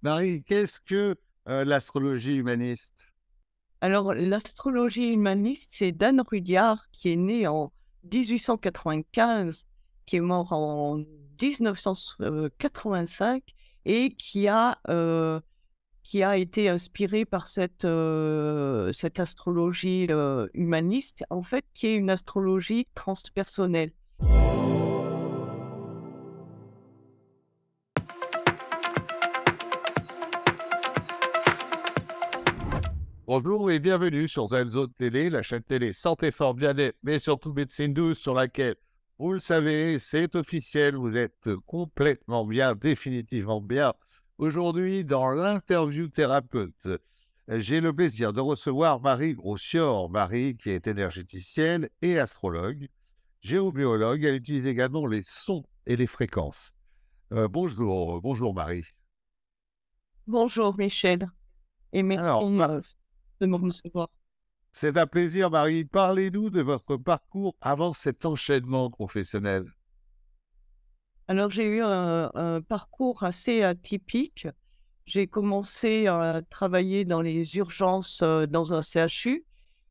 Marie, qu'est-ce que l'astrologie humaniste? Alors, l'astrologie humaniste, c'est Dan Rudyard qui est né en 1895, qui est mort en 1985 et qui a été inspiré par cette astrologie humaniste, en fait, qui est une astrologie transpersonnelle. Bonjour et bienvenue sur Zenzo Télé, la chaîne télé Santé Fort Bien-être, mais surtout Médecine Douce, sur laquelle, vous le savez, c'est officiel, vous êtes complètement bien, définitivement bien. Aujourd'hui, dans l'interview thérapeute, j'ai le plaisir de recevoir Marie Grossior. Marie, qui est énergéticienne et astrologue, géobiologue, elle utilise également les sons et les fréquences. Bonjour Marie. Bonjour Michel et merci Alors, de me recevoir. c'est un plaisir, Marie. Parlez-nous de votre parcours avant cet enchaînement professionnel. Alors j'ai eu un parcours assez atypique. J'ai commencé à travailler dans les urgences, dans un CHU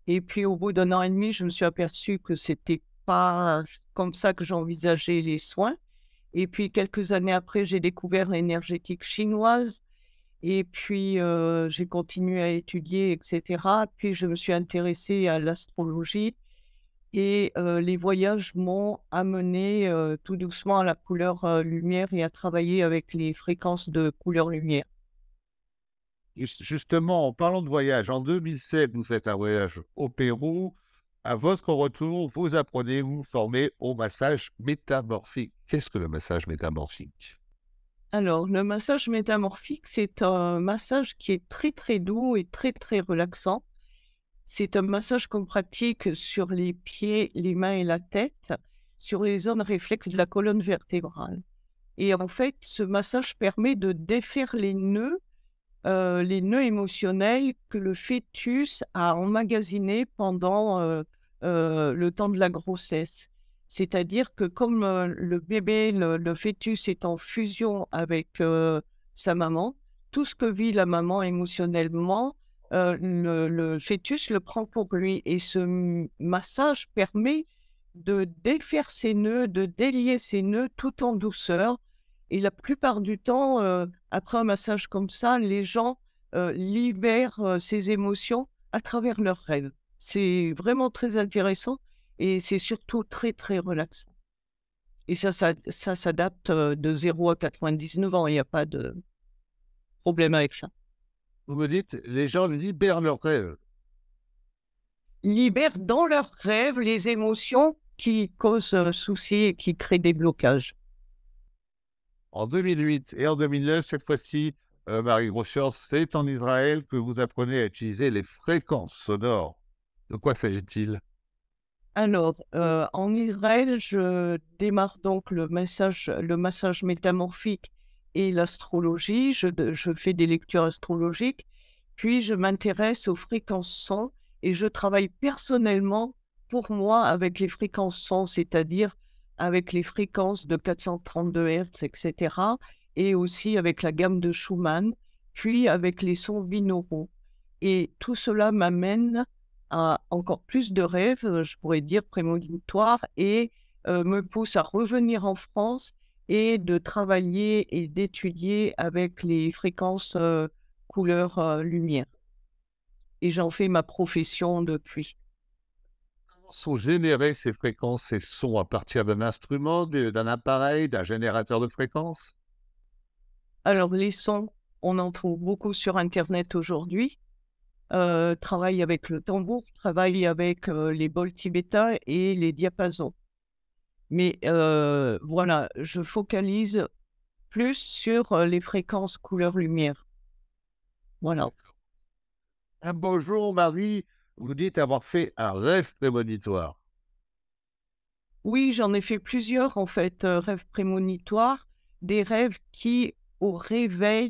et puis au bout d'un an et demi, je me suis aperçue que c'était pas comme ça que j'envisageais les soins et puis quelques années après, j'ai découvert l'énergétique chinoise et puis, j'ai continué à étudier et cetera. Puis je me suis intéressée à l'astrologie et les voyages m'ont amenée, tout doucement à la couleur, lumière et à travailler avec les fréquences de couleur lumière. Justement, en parlant de voyage, en 2007, vous faites un voyage au Pérou. À votre retour, vous apprenez, vous vous formez au massage métamorphique. Qu'est-ce que le massage métamorphique? Alors le massage métamorphique, c'est un massage qui est très, très doux et très, très relaxant. C'est un massage qu'on pratique sur les pieds, les mains et la tête, sur les zones réflexes de la colonne vertébrale. Et en fait, ce massage permet de défaire les nœuds émotionnels que le fœtus a emmagasinés pendant, le temps de la grossesse. C'est-à-dire que comme, le bébé, le fœtus est en fusion avec, sa maman, tout ce que vit la maman émotionnellement, le fœtus le prend pour lui et ce massage permet de défaire ces nœuds, de délier ces nœuds tout en douceur et la plupart du temps, après un massage comme ça, les gens, libèrent, ces émotions à travers leurs rêves. C'est vraiment très intéressant et c'est surtout très, très relaxant et ça s'adapte, de 0 à 99 ans. Il y a pas de problème avec ça. Vous me dites, les gens libèrent leurs rêves. Libèrent dans leurs rêves les émotions qui causent, souci et qui créent des blocages. En 2008 et en 2009, cette fois-ci, Marie Grossior, c'est en Israël que vous apprenez à utiliser les fréquences sonores. De quoi s'agit-il? Alors, en Israël, je démarre donc le massage métamorphique et l'astrologie. Je fais des lectures astrologiques, puis je m'intéresse aux fréquences son et je travaille personnellement pour moi avec les fréquences son, c'est-à-dire avec les fréquences de 432 Hertz et cetera et aussi avec la gamme de Schumann, puis avec les sons binauraux et tout cela m'amène à encore plus de rêves, je pourrais dire prémonitoires et me pousse à revenir en France et de travailler et d'étudier avec les fréquences, couleur, lumière et j'en fais ma profession depuis. Comment sont générées ces fréquences, ces sons à partir d'un instrument, d'un appareil, d'un générateur de fréquences? Alors les sons, on en trouve beaucoup sur internet aujourd'hui, travaille avec le tambour, travaille avec, les bols tibétains et les diapasons. Mais voilà, je focalise plus sur, les fréquences couleur-lumière. Voilà. Un beau jour, Marie, vous dites avoir fait un rêve prémonitoire. Oui, j'en ai fait plusieurs en fait, rêves prémonitoires, des rêves qui au réveil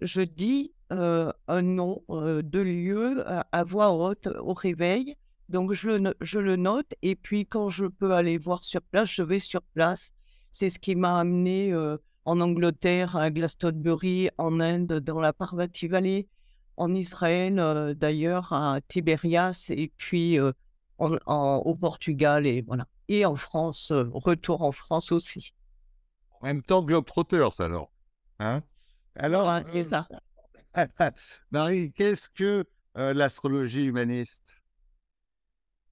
je dis, un nom, de lieu à voix haute au réveil. Donc je le note et puis quand je peux aller voir sur place, je vais sur place. C'est ce qui m'a amené en Angleterre, à Glastonbury, en Inde, dans la Parvati Valley, en Israël, d'ailleurs, à Tibérias, et puis au Portugal, et voilà. Et en France, retour en France aussi. En même temps, Globetrotters alors. Hein? Alors, Voilà, c'est ça. Marie, qu'est-ce que l'astrologie humaniste?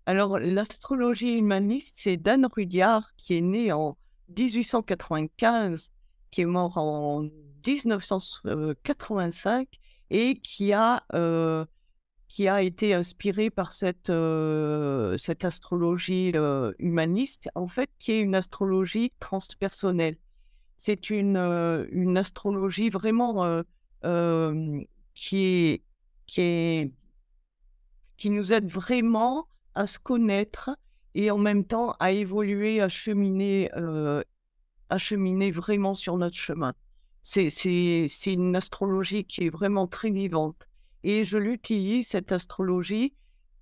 Alors, l'astrologie humaniste, c'est Dan Rudyard qui est né en 1895, qui est mort en 1985 et qui a été inspiré par cette astrologie humaniste, en fait, qui est une astrologie transpersonnelle. C'est une astrologie vraiment qui est, qui est qui nous aide vraiment à se connaître et en même temps à évoluer, à cheminer vraiment sur notre chemin. C'est une astrologie qui est vraiment très vivante et je l'utilise, cette astrologie,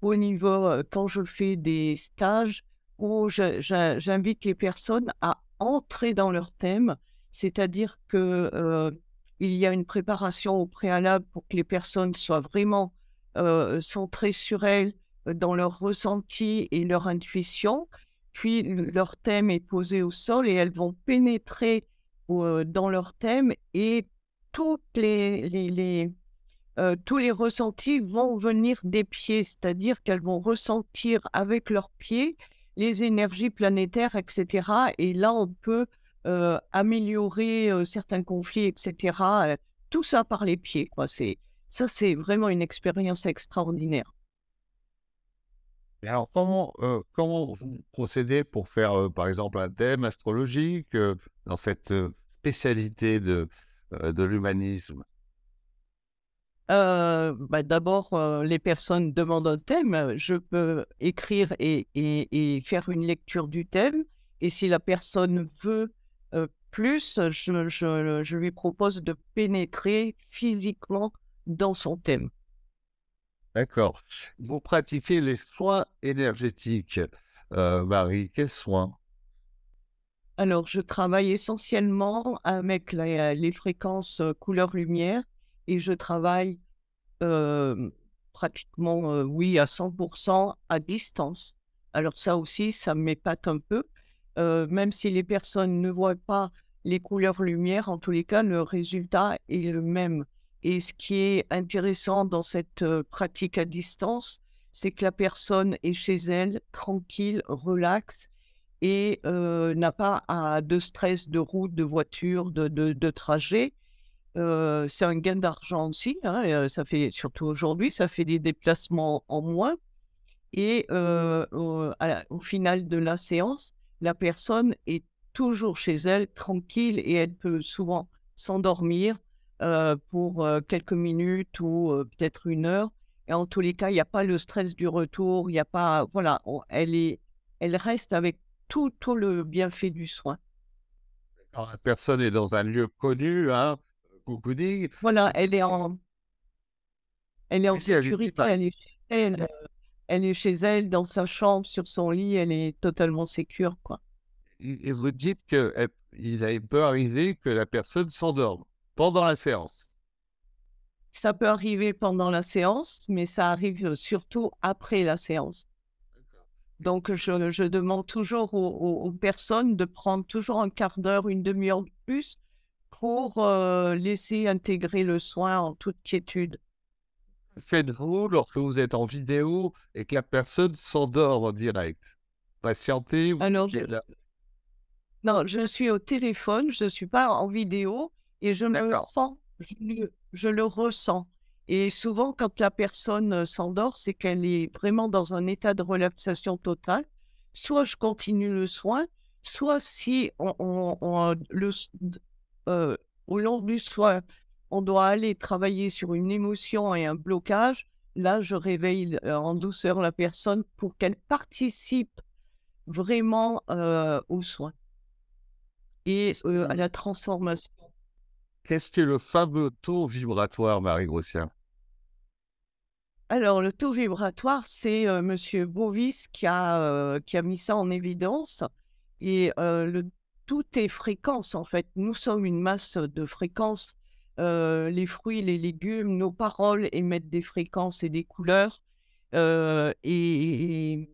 au niveau, quand je fais des stages où j'invite les personnes à entrer dans leur thème. C'est-à-dire que, il y a une préparation au préalable pour que les personnes soient vraiment, centrées sur elles, dans leur ressenti et leur intuition. Puis leur thème est posé au sol et elles vont pénétrer dans leur thème et toutes tous les ressentis vont venir des pieds, c'est-à-dire qu'elles vont ressentir avec leurs pieds les énergies planétaires, et cetera, et là, on peut, améliorer, certains conflits, et cetera, tout ça par les pieds, quoi. C'est vraiment une expérience extraordinaire. Et alors, comment vous procédez pour faire, par exemple, un thème astrologique dans cette spécialité de l'humanisme? Bah, d'abord, les personnes demandent un thème, je peux écrire et faire une lecture du thème, et si la personne veut, plus, je lui propose de pénétrer physiquement dans son thème. D'accord. Vous pratiquez les soins énergétiques, Marie. Quels soins? Alors, je travaille essentiellement avec les fréquences, couleur-lumière, et je travaille pratiquement, oui, à 100 à distance. Alors ça aussi, ça m'épate un peu, même si les personnes ne voient pas les couleurs lumière, en tous les cas, le résultat est le même. Et ce qui est intéressant dans cette, pratique à distance, c'est que la personne est chez elle, tranquille, relaxe, et n'a pas de stress de route, de voiture, de trajet. C'est un gain d'argent aussi, hein, ça fait surtout aujourd'hui, ça fait des déplacements en moins, et au final de la séance, la personne est toujours chez elle, tranquille, et elle peut souvent s'endormir, pour, quelques minutes ou, peut-être 1 heure, et en tous les cas, il y a pas le stress du retour, il y a pas, voilà, elle reste avec tout le bienfait du soin. Quand la personne est dans un lieu connu, hein, cocooning, Voilà, elle est en allez-y, allez-y, sécurité, Marie. elle est chez elle, dans sa chambre, sur son lit, elle est totalement sécure, quoi. Et vous dites qu'il peut arriver que la personne s'endorme pendant la séance. Ça peut arriver pendant la séance, mais ça arrive surtout après la séance. Donc je demande toujours aux personnes de prendre toujours un quart d'heure, une demi-heure de plus pour, laisser intégrer le soin en toute quiétude. Faites-vous lorsque vous êtes en vidéo et que la personne s'endort en direct? Patientez, vous Alors êtes là. non, je suis au téléphone, je ne suis pas en vidéo, et je me D'accord. sens, je le ressens. Et souvent, quand la personne, s'endort, c'est qu'elle est vraiment dans un état de relaxation totale. Soit je continue le soin, soit si au long du soin, on doit aller travailler sur une émotion et un blocage, là, je réveille, en douceur la personne pour qu'elle participe vraiment, aux soins et Qu'est-ce que à la transformation. qu'est-ce que le fameux taux vibratoire, Marie Grossien? Alors le taux vibratoire, c'est, monsieur Bovis qui a mis ça en évidence, et le tout est fréquence, en fait. Nous sommes une masse de fréquences. Les fruits, les légumes, nos paroles émettent des fréquences et des couleurs. Et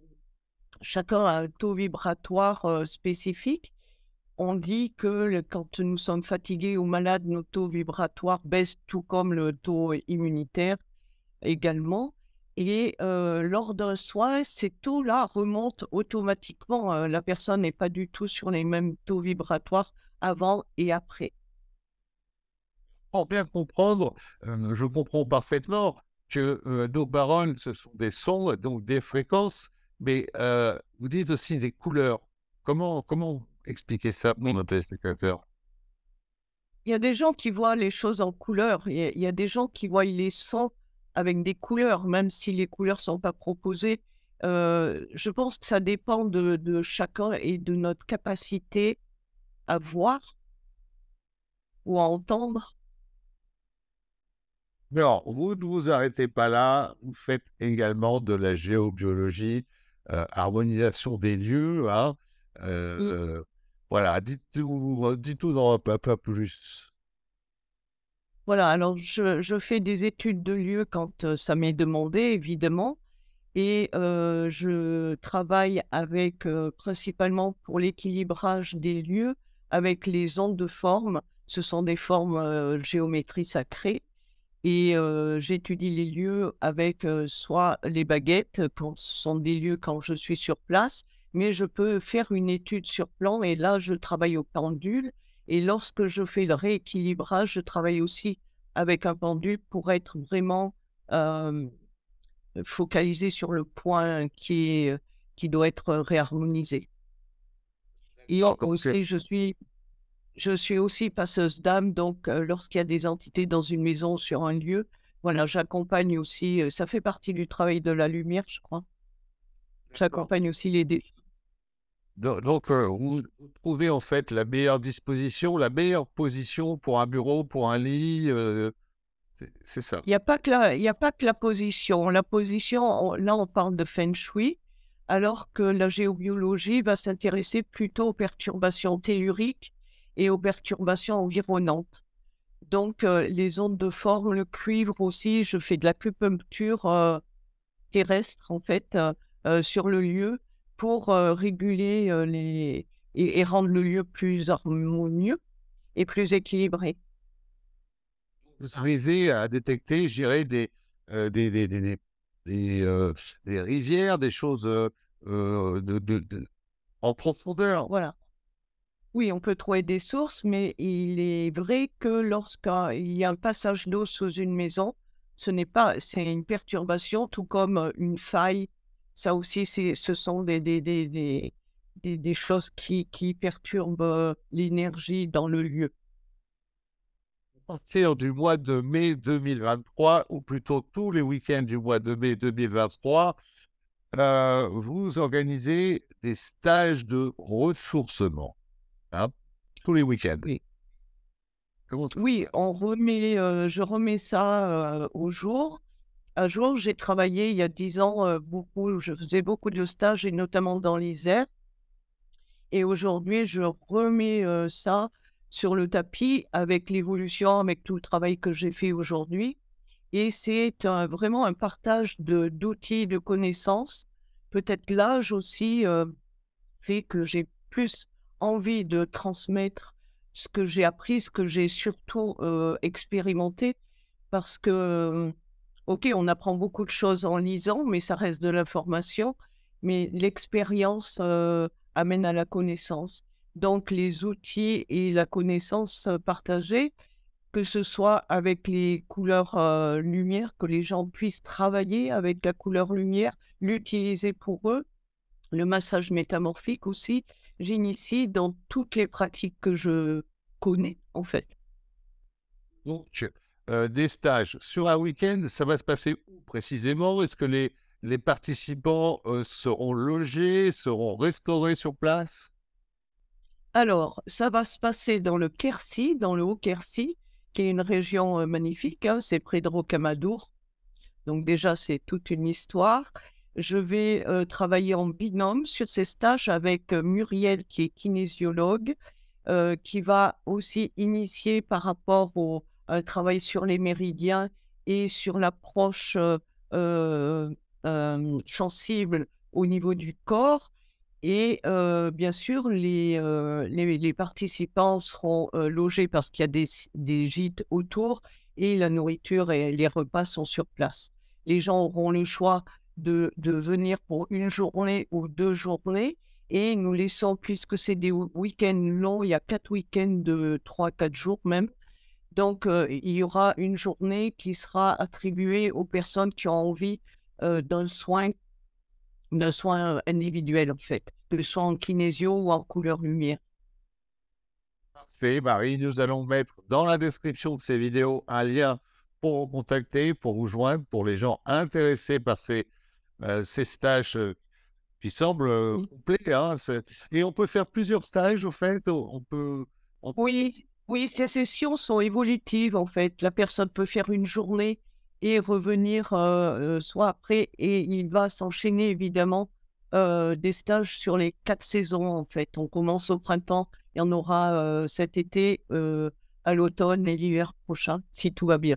chacun a un taux vibratoire, spécifique. On dit que quand nous sommes fatigués ou malades, nos taux vibratoires baissent, tout comme le taux immunitaire également. Et lors d'un soin, ces taux-là remontent automatiquement. La personne n'est pas du tout sur les mêmes taux vibratoires avant et après. Pour bien comprendre, je comprends parfaitement que nos paroles, ce sont des sons, donc des fréquences, mais vous dites aussi des couleurs. Comment expliquer ça pour nos téléspectateurs? Il y a des gens qui voient les choses en couleurs. Il y a des gens qui voient les sons avec des couleurs, même si les couleurs sont pas proposées. Je pense que ça dépend de chacun et de notre capacité à voir ou à entendre. Alors, vous ne vous arrêtez pas là, vous faites également de la géobiologie, harmonisation des lieux, hein. Mmh. Voilà, dites-nous en un peu plus. Voilà, alors je fais des études de lieux quand, ça m'est demandé évidemment. Et je travaille avec, principalement pour l'équilibrage des lieux, avec les ondes de forme. Ce sont des formes, géométrie sacrée. Et j'étudie les lieux avec, soit les baguettes, quand ce sont des lieux quand je suis sur place, mais je peux faire une étude sur plan et là, je travaille au pendule. Et lorsque je fais le rééquilibrage, je travaille aussi avec un pendule pour être vraiment, hem focalisé sur le point qui doit être réharmonisé. Et Alors, donc c'est aussi je suis aussi passeuse d'âme, donc lorsqu'il y a des entités dans une maison, sur un lieu, voilà, j'accompagne aussi, ça fait partie du travail de la lumière, je crois. d'accord. J'accompagne aussi les défunts. Donc, vous trouvez en fait la meilleure disposition, la meilleure position pour un bureau, pour un lit, c'est ça? Il y a pas que la position. La position, là, on parle de feng shui, alors que la géobiologie va s'intéresser plutôt aux perturbations telluriques et aux perturbations environnantes. Donc, les ondes de forme, le cuivre aussi, je fais de l'acupuncture, terrestre en fait, sur le lieu pour, réguler, et rendre le lieu plus harmonieux et plus équilibré. Vous arrivez à détecter, je dirais, des, heu, des rivières, des choses, en profondeur. Voilà. Oui, on peut trouver des sources, mais il est vrai que lorsqu'il y a un passage d'eau sous une maison, c'est une perturbation, tout comme, une faille. Ça aussi, ce sont des choses qui perturbent, l'énergie dans le lieu. À partir du mois de mai 2023, ou plutôt tous les week-ends du mois de mai 2023, vous organisez des stages de ressourcement, hein, tous les week-ends. Oui. Comment ça se Oui, passe? je remets ça, au jour. Un jour, j'ai travaillé il y a 10 ans, beaucoup je faisais beaucoup de stages et notamment dans l'Isère. Et aujourd'hui, je remets, ça sur le tapis avec l'évolution, avec tout le travail que j'ai fait aujourd'hui. Et c'est vraiment un partage d'outils, de connaissances. Peut-être l'âge aussi, fait que j'ai plus envie de transmettre ce que j'ai appris, ce que j'ai surtout, expérimenté. Parce que, OK, on apprend beaucoup de choses en lisant, mais ça reste de l'information. Mais l'expérience, amène à la connaissance. Donc les outils et la connaissance, partagée, que ce soit avec les couleurs, lumière, que les gens puissent travailler avec la couleur lumière, l'utiliser pour eux. Le massage métamorphique aussi, j'initie dans toutes les pratiques que je connais, en fait. Donc, des stages sur un week-end, ça va se passer où précisément? Est-ce que les participants, seront logés, seront restaurés sur place? Alors, ça va se passer dans le Quercy, dans le Haut-Quercy, qui est une région, magnifique, hein, c'est près de Rocamadour. Donc déjà, c'est toute une histoire. Je vais, travailler en binôme sur ces stages avec, Muriel qui est kinésiologue, qui va aussi initier par rapport au travail sur les méridiens et sur l'approche, heu, sensible au niveau du corps et bien sûr les participants seront, logés parce qu'il y a des gîtes autour et la nourriture et les repas sont sur place. Les gens auront le choix de venir pour une journée ou 2 journées et nous laissons puisque c'est des week-ends longs, il y a 4 week-ends de 3-4 jours même. Donc il y aura une journée qui sera attribuée aux personnes qui ont envie, d'un soin individuel en fait, que ce soit en kinésio ou en couleur lumière. Parfait, Marie. Nous allons mettre dans la description de ces vidéos un lien pour vous contacter, pour vous joindre, pour les gens intéressés par ces stages qui semblent Mmh. complets. Hein, et on peut faire plusieurs stages, au fait. On- Oui, oui, ces sessions sont évolutives en fait. La personne peut faire une journée et revenir, soit après et il va s'enchaîner évidemment, des stages sur les 4 saisons en fait. On commence au printemps, il y en aura, cet été, à l'automne et l'hiver prochain, si tout va bien.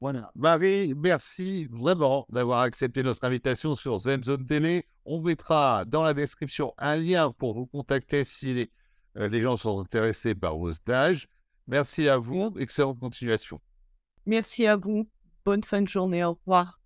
Voilà. Marie, merci vraiment d'avoir accepté notre invitation sur ZenZone Télé. On mettra dans la description un lien pour vous contacter si les gens sont intéressés par vos stages. Merci à vous. Mmh. Excellente continuation. Merci à vous. Bonne fin de journée. Au revoir.